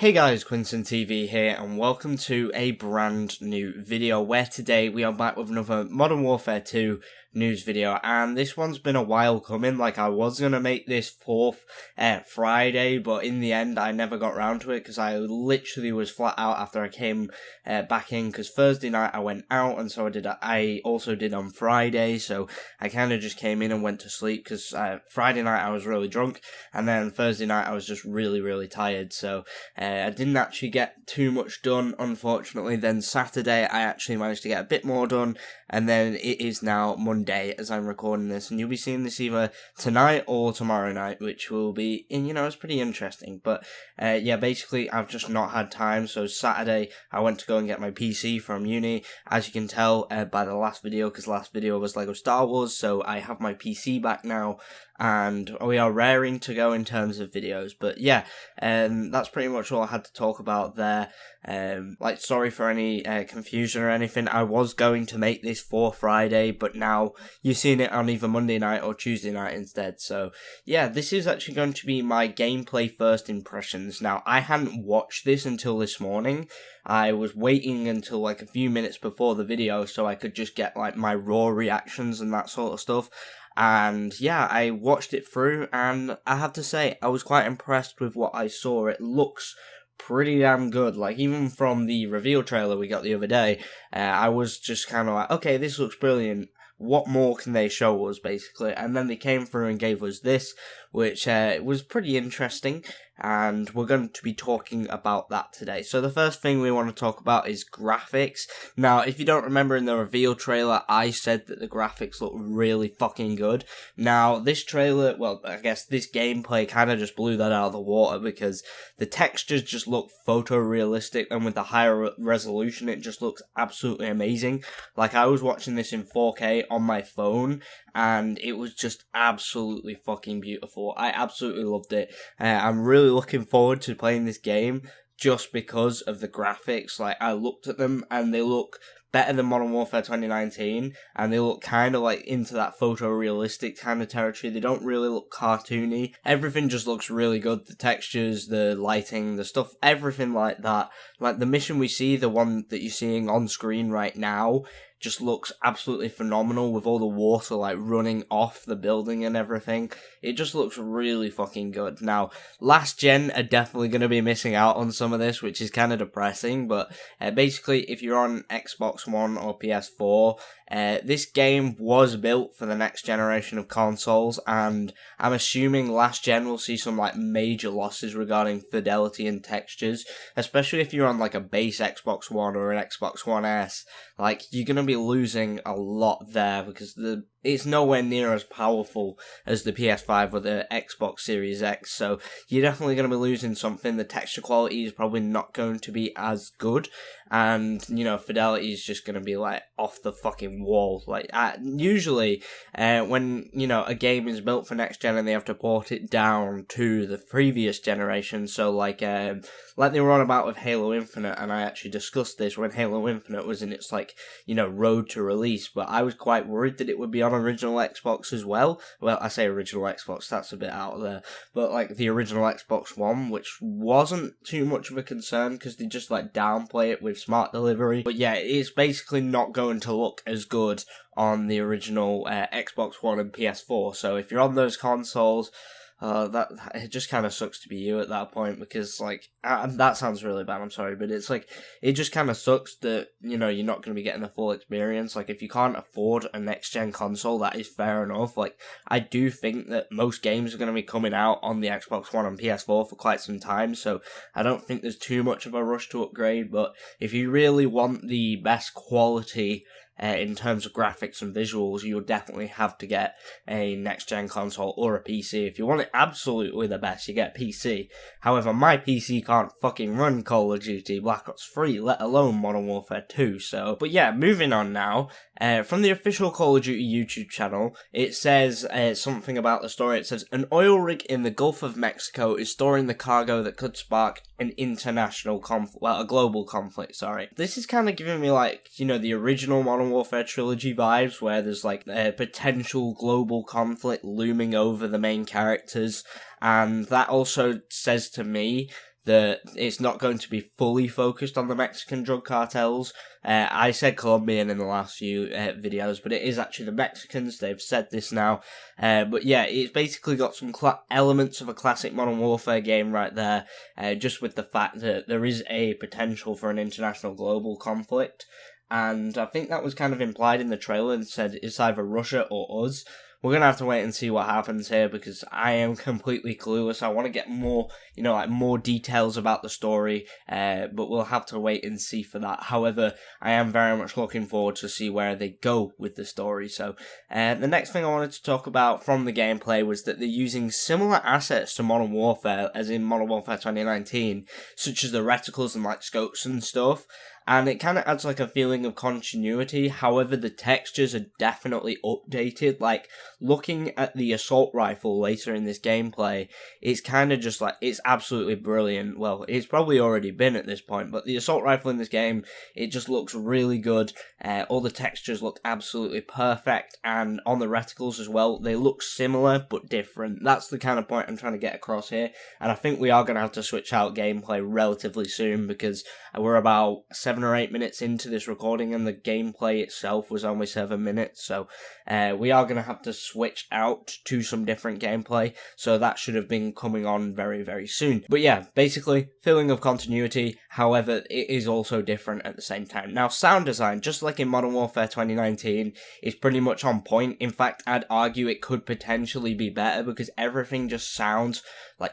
Hey guys, QuinntonTV here, and welcome to a brand new video, where today we are back with another Modern Warfare 2 news video, and this one's been a while coming. Like, I was gonna make this fourth Friday, but in the end I never got around to it, because I literally was flat out after I came back in, because Thursday night I went out, and so I also did on Friday, so I kind of just came in and went to sleep, because Friday night I was really drunk, and then Thursday night I was just really tired, so I didn't actually get too much done, unfortunately. Then Saturday I actually managed to get a bit more done, and then it is now Monday as I'm recording this, and you'll be seeing this either tonight or tomorrow night, which will be, it's pretty interesting. But yeah, basically I've just not had time. So Saturday I went to go and get my PC from uni, as you can tell by the last video, because last video was Lego Star Wars, so I have my PC back now, and we are raring to go in terms of videos. But yeah, that's pretty much all I had to talk about there. Sorry for any confusion or anything. I was going to make this for Friday, but now you're seeing it on either Monday night or Tuesday night instead. So yeah, this is actually going to be my gameplay first impressions. Now, I hadn't watched this until this morning. I was waiting until like a few minutes before the video so I could just get like my raw reactions and that sort of stuff. And yeah, I watched it through, and I have to say, I was quite impressed with what I saw. It looks pretty damn good. Like, even from the reveal trailer we got the other day, I was just kind of like, okay, this looks brilliant. What more can they show us, basically? And then they came through and gave us this, which was pretty interesting, and we're going to be talking about that today. So the first thing we want to talk about is graphics. Now, if you don't remember, in the reveal trailer, I said that the graphics look really fucking good. Now, this trailer, well, I guess this gameplay kind of just blew that out of the water, because the textures just look photorealistic, and with the higher resolution, it just looks absolutely amazing. Like, I was watching this in 4K on my phone, and it was just absolutely fucking beautiful. I absolutely loved it. I'm really looking forward to playing this game just because of the graphics. Like, I looked at them and they look better than Modern Warfare 2019, and they look kind of like into that photorealistic kind of territory. They don't really look cartoony. Everything just looks really good. The textures, the lighting, the stuff, everything like that. Like, the mission we see, the one that you're seeing on screen right now, just looks absolutely phenomenal, with all the water like running off the building and everything. It just looks really fucking good. Now, last gen are definitely going to be missing out on some of this, which is kind of depressing, but basically, if you're on Xbox One or PS4, this game was built for the next generation of consoles, and I'm assuming last gen will see some like major losses regarding fidelity and textures, especially if you're on like a base Xbox One or an Xbox One S. Like, you're going to be losing a lot there, because it's nowhere near as powerful as the PS5 or the Xbox Series X, so you're definitely going to be losing something. The texture quality is probably not going to be as good, and, fidelity is just going to be, like, off the fucking wall. Like, usually, when, a game is built for next gen and they have to port it down to the previous generation, so, like they were on about with Halo Infinite, and I actually discussed this when Halo Infinite was in its, road to release, but I was quite worried that it would be on original Xbox as well. Well, I say original Xbox, that's a bit out there, but like the original Xbox One, which wasn't too much of a concern because they just downplay it with smart delivery. But yeah, it's basically not going to look as good on the original Xbox One and PS4. So if you're on those consoles, that it just kind of sucks to be you at that point, because that sounds really bad, I'm sorry, but it's it just kind of sucks that you're not going to be getting the full experience. Like, if you can't afford a next gen console, that is fair enough. Like, I do think that most games are going to be coming out on the Xbox One and PS4 for quite some time, so I don't think there's too much of a rush to upgrade. But if you really want the best quality in terms of graphics and visuals, you'll definitely have to get a next-gen console or a PC. If you want it absolutely the best, you get PC. However, my PC can't fucking run Call of Duty Black Ops 3, let alone Modern Warfare 2, so... But yeah, moving on now. From the official Call of Duty YouTube channel, it says something about the story. It says, an oil rig in the Gulf of Mexico is storing the cargo that could spark an international conflict, well, a global conflict, sorry. This is kind of giving me, the original Modern Warfare trilogy vibes, where there's, a potential global conflict looming over the main characters, and that also says to me it's not going to be fully focused on the Mexican drug cartels. I said Colombian in the last few videos, but it is actually the Mexicans. They've said this now. But yeah, it's basically got some elements of a classic Modern Warfare game right there, just with the fact that there is a potential for an international global conflict. And I think that was kind of implied in the trailer and said it's either Russia or us. We're going to have to wait and see what happens here because I am completely clueless. I want to get more, more details about the story, but we'll have to wait and see for that. However, I am very much looking forward to see where they go with the story. So, the next thing I wanted to talk about from the gameplay was that they're using similar assets to Modern Warfare, as in Modern Warfare 2019, such as the reticles and scopes and stuff. And it kind of adds a feeling of continuity. However, the textures are definitely updated. Looking at the assault rifle later in this gameplay, it's kind of just it's absolutely brilliant. Well, it's probably already been at this point, but the assault rifle in this game, it just looks really good. All the textures look absolutely perfect, and on the reticles as well, they look similar but different. That's the kind of point I'm trying to get across here, and I think we are going to have to switch out gameplay relatively soon because we're about 7 or 8 minutes into this recording and the gameplay itself was only 7 minutes, so we are going to have to switch out to some different gameplay, so that should have been coming on very, very soon. But yeah, basically, feeling of continuity, however, it is also different at the same time. Now, sound design, just like in Modern Warfare 2019, is pretty much on point. In fact, I'd argue it could potentially be better because everything just sounds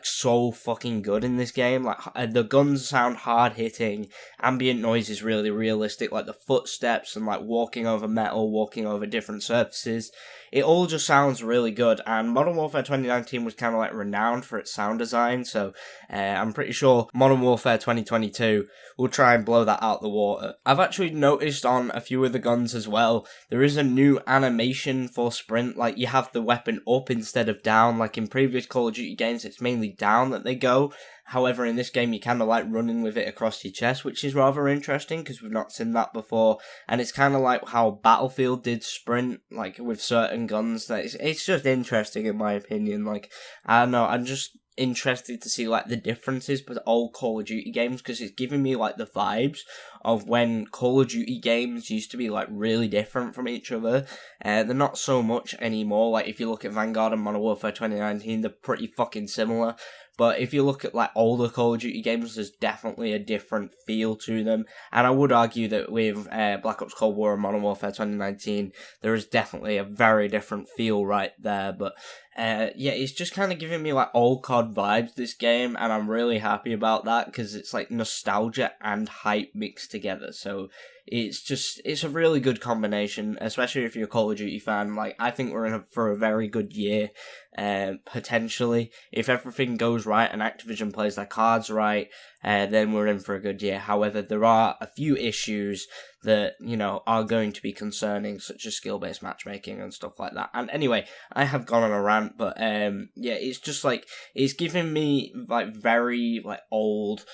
so fucking good in this game. The guns sound hard-hitting, ambient noise is really realistic, the footsteps and walking over metal, walking over different surfaces. It all just sounds really good, and Modern Warfare 2019 was kind of renowned for its sound design, so I'm pretty sure Modern Warfare 2022 will try and blow that out the water. I've actually noticed on a few of the guns as well, there is a new animation for sprint, you have the weapon up instead of down. In previous Call of Duty games, it's mainly down that they go. However, in this game, you kind of running with it across your chest, which is rather interesting because we've not seen that before. And it's kind of like how Battlefield did sprint, with certain guns. It's just interesting in my opinion. I don't know, I'm just interested to see the differences with old Call of Duty games because it's giving me the vibes of when Call of Duty games used to be really different from each other. They're not so much anymore. If you look at Vanguard and Modern Warfare 2019, they're pretty fucking similar. But if you look at older Call of Duty games, there's definitely a different feel to them. And I would argue that with Black Ops Cold War and Modern Warfare 2019, there is definitely a very different feel right there. But yeah, it's just kind of giving me old COD vibes, this game, and I'm really happy about that because it's nostalgia and hype mixed together. So it's a really good combination, especially if you're a Call of Duty fan. I think we're in for a very good year, potentially. If everything goes right and Activision plays their cards right, then we're in for a good year. However, there are a few issues that, are going to be concerning, such as skill-based matchmaking and stuff like that. And anyway, I have gone on a rant, but yeah, it's just it's giving me very old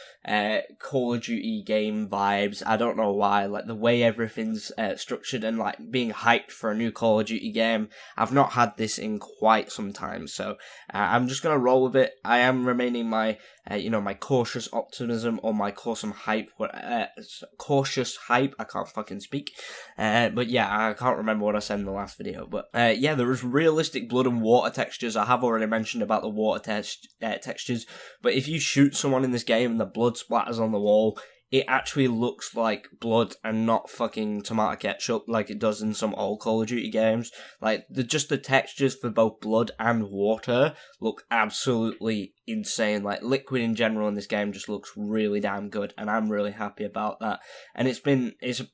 Call of Duty game vibes. I don't know why, the way everything's structured and being hyped for a new Call of Duty game. I've not had this in quite some time, so I'm just gonna roll with it. I am remaining my my cautious optimism or my cautious hype. I can't fucking speak. But yeah, I can't remember what I said in the last video. But yeah, there is realistic blood and water textures. I have already mentioned about the water textures. But if you shoot someone in this game and the blood splatters on the wall, it actually looks like blood and not fucking tomato ketchup like it does in some old Call of Duty games. Just the textures for both blood and water look absolutely insane. Liquid in general in this game just looks really damn good, and I'm really happy about that. And it's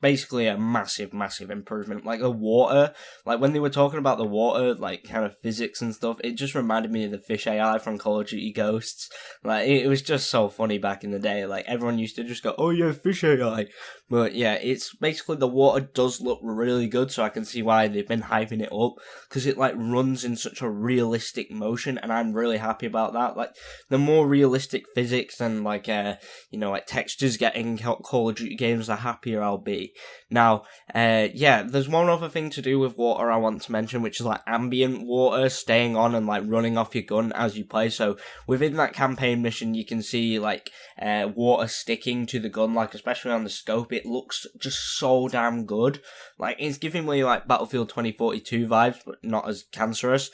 basically a massive improvement. The water, when they were talking about the water, kind of physics and stuff, it just reminded me of the fish AI from Call of Duty Ghosts. It was just so funny back in the day. Everyone used to just go, oh yeah, fish AI. But yeah, it's basically the water does look really good, so I can see why they've been hyping it up, because it like runs in such a realistic motion, and I'm really happy about that. Like, the more realistic physics and like like textures getting Call of Duty games, the happier I'll be. Now, there's one other thing to do with water I want to mention, which is like ambient water staying on and like running off your gun as you play. So within that campaign mission, you can see like water sticking to the gun, like especially on the scope. It looks just so damn good. Like, it's giving me like Battlefield 2042 vibes, but not as cancerous.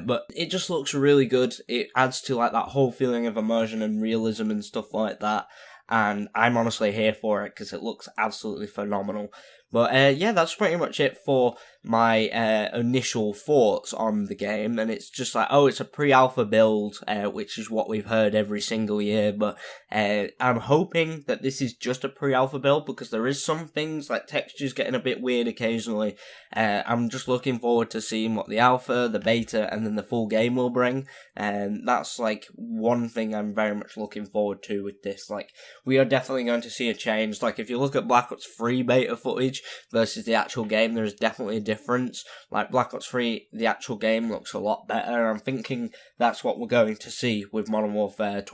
But it just looks really good. It adds to like that whole feeling of immersion and realism and stuff like that. And I'm honestly here for it because it looks absolutely phenomenal. But that's pretty much it for my initial thoughts on the game. And it's just like, oh, it's a pre-alpha build, which is what we've heard every single year. But I'm hoping that this is just a pre-alpha build, because there is some things like textures getting a bit weird occasionally. I'm just looking forward to seeing what the alpha, the beta, and then the full game will bring. And that's like one thing I'm very much looking forward to with this. Like, we are definitely going to see a change. Like, if you look at Black Ops 3 beta footage versus the actual game, there is definitely a difference. Like, Black Ops 3, the actual game looks a lot better. I'm thinking that's what we're going to see with Modern Warfare 2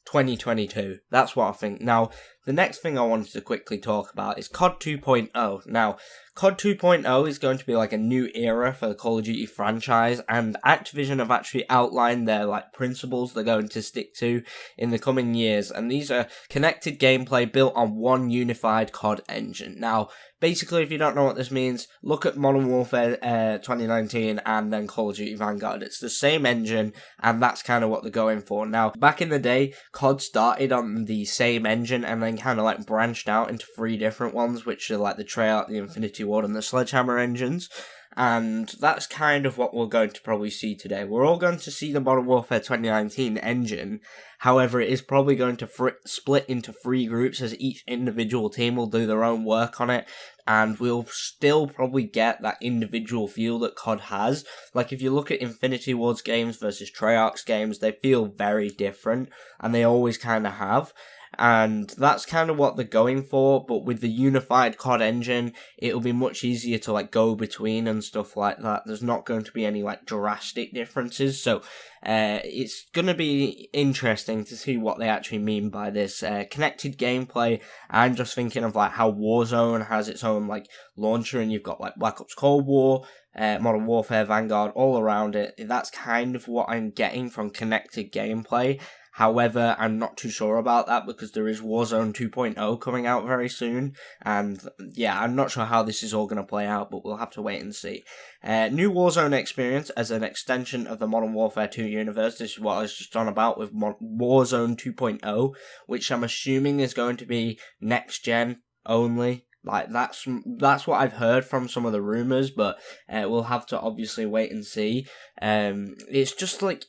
2022. That's what I think. Now, the next thing I wanted to quickly talk about is COD 2.0. Now, COD 2.0 is going to be like a new era for the Call of Duty franchise, and Activision have actually outlined their like principles they're going to stick to in the coming years, and these are connected gameplay built on one unified COD engine. Now, basically, if you don't know what this means, look at Modern Warfare 2019 and then Call of Duty Vanguard. It's the same engine, and that's kind of what they're going for. Now, back in the day, COD started on the same engine and then kind of like branched out into 3 different ones, which are like the Treyarch, the Infinity Ward, and the Sledgehammer engines. And that's kind of what we're going to probably see today. We're all going to see the Modern Warfare 2019 engine. However, it is probably going to split into 3 groups, as each individual team will do their own work on it. And we'll still probably get that individual feel that COD has. Like, if you look at Infinity Ward's games versus Treyarch's games, they feel very different. And they always kind of have. And that's kind of what they're going for, but with the unified COD engine, it'll be much easier to like go between and stuff like that. There's not going to be any like drastic differences, so it's going to be interesting to see what they actually mean by this connected gameplay. I'm just thinking of like how Warzone has its own like launcher, and you've got like Black Ops Cold War, Modern Warfare, Vanguard, all around it. That's kind of what I'm getting from connected gameplay. However, I'm not too sure about that, because there is Warzone 2.0 coming out very soon, and yeah, I'm not sure how this is all going to play out, but we'll have to wait and see. New Warzone experience as an extension of the Modern Warfare 2 universe. This is what I was just on about with Warzone 2.0, which I'm assuming is going to be next gen only. Like, that's what I've heard from some of the rumours, but we'll have to obviously wait and see. It's just like,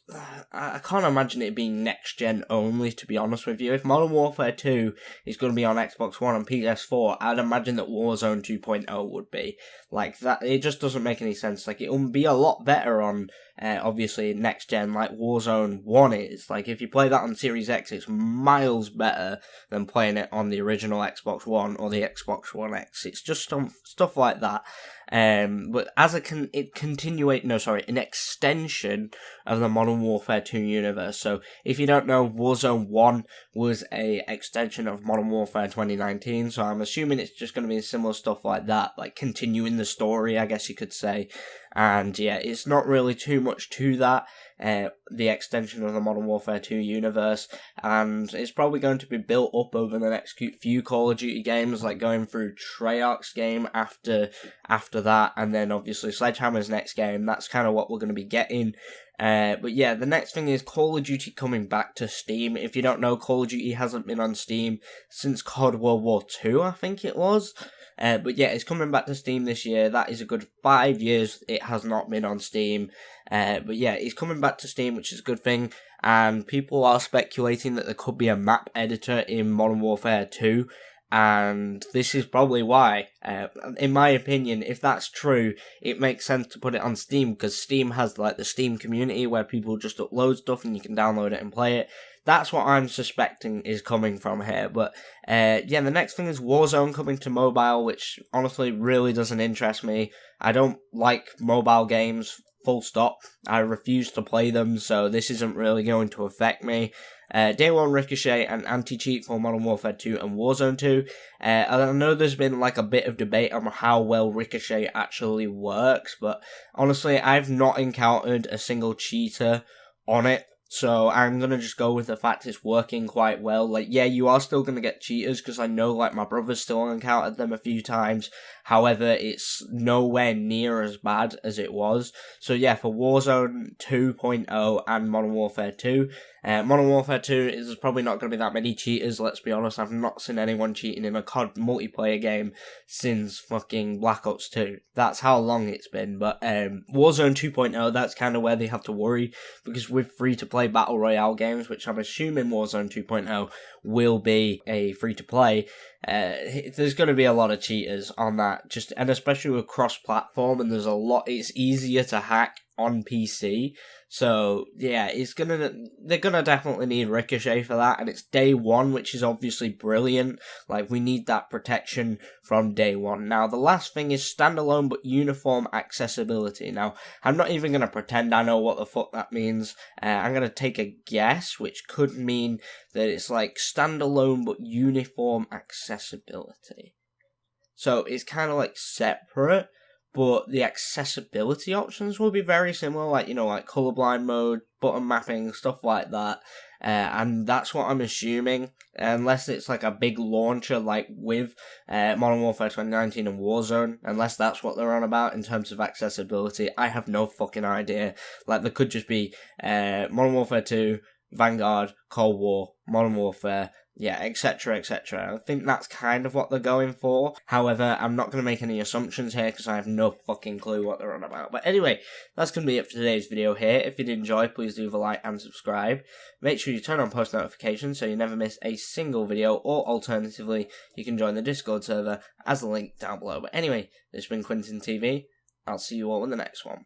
I can't imagine it being next gen only, to be honest with you. If Modern Warfare 2 is going to be on Xbox One and PS4, I'd imagine that Warzone 2.0 would be. Like, that, it just doesn't make any sense. Like, it will be a lot better on, obviously, next gen, like Warzone 1 is. Like, if you play that on Series X, it's miles better than playing it on the original Xbox One or the Xbox One X. It's just stuff like that. But as an extension of the Modern Warfare 2 universe. So, if you don't know, Warzone 1 was a extension of Modern Warfare 2019, so I'm assuming it's just going to be similar stuff like that, like continuing the story, I guess you could say. And yeah, it's not really too much to that, the extension of the Modern Warfare 2 universe, and it's probably going to be built up over the next few Call of Duty games, like going through Treyarch's game after that, and then obviously Sledgehammer's next game. That's kind of what we're going to be getting. But yeah, the next thing is Call of Duty coming back to Steam. If you don't know, Call of Duty hasn't been on Steam since COD World War II, I think it was. But yeah, it's coming back to Steam this year. That is a good 5 years it has not been on Steam. But yeah, it's coming back to Steam, which is a good thing. And people are speculating that there could be a map editor in Modern Warfare 2. and this is probably why. In my opinion, if that's true, it makes sense to put it on Steam, because Steam has like the Steam community where people just upload stuff and you can download it and play it. That's what I'm suspecting is coming from here. But yeah, the next thing is Warzone coming to mobile, which honestly really doesn't interest me. I don't like mobile games, full stop. I refuse to play them, so this isn't really going to affect me. Day 1 Ricochet and anti-cheat for Modern Warfare 2 and Warzone 2. I know there's been like a bit of debate on how well Ricochet actually works, but honestly, I've not encountered a single cheater on it. So I'm going to just go with the fact it's working quite well. Like, yeah, you are still going to get cheaters, because I know, like, my brother's still encountered them a few times. However, it's nowhere near as bad as it was. So yeah, for Warzone 2.0 and Modern Warfare 2, Modern Warfare 2 is probably not going to be that many cheaters, let's be honest. I've not seen anyone cheating in a COD multiplayer game since fucking Black Ops 2. That's how long it's been. But Warzone 2.0, that's kind of where they have to worry, because with free-to-play Battle Royale games, which I'm assuming Warzone 2.0 will be a free-to-play, there's going to be a lot of cheaters on that, and especially with cross-platform, and there's a lot, it's easier to hack on PC. So yeah, they're gonna definitely need Ricochet for that, and it's day 1, which is obviously brilliant. Like, we need that protection from day 1. Now, the last thing is standalone but uniform accessibility. Now, I'm not even gonna pretend I know what the fuck that means. I'm gonna take a guess, which could mean that it's like standalone but uniform accessibility. So it's kind of like separate, but the accessibility options will be very similar, like, you know, like colorblind mode, button mapping, stuff like that. And that's what I'm assuming, unless it's like a big launcher like with Modern Warfare 2019 and Warzone, unless that's what they're on about in terms of accessibility. I have no fucking idea. Like, there could just be Modern Warfare 2, Vanguard, Cold War, Modern Warfare, yeah, etc, etc. I think that's kind of what they're going for. However, I'm not going to make any assumptions here, because I have no fucking clue what they're on about. But anyway, that's going to be it for today's video here. If you did enjoy, please leave a like and subscribe. Make sure you turn on post notifications so you never miss a single video, or alternatively, you can join the Discord server as the link down below. But anyway, this has been QuinntonTV. I'll see you all in the next one.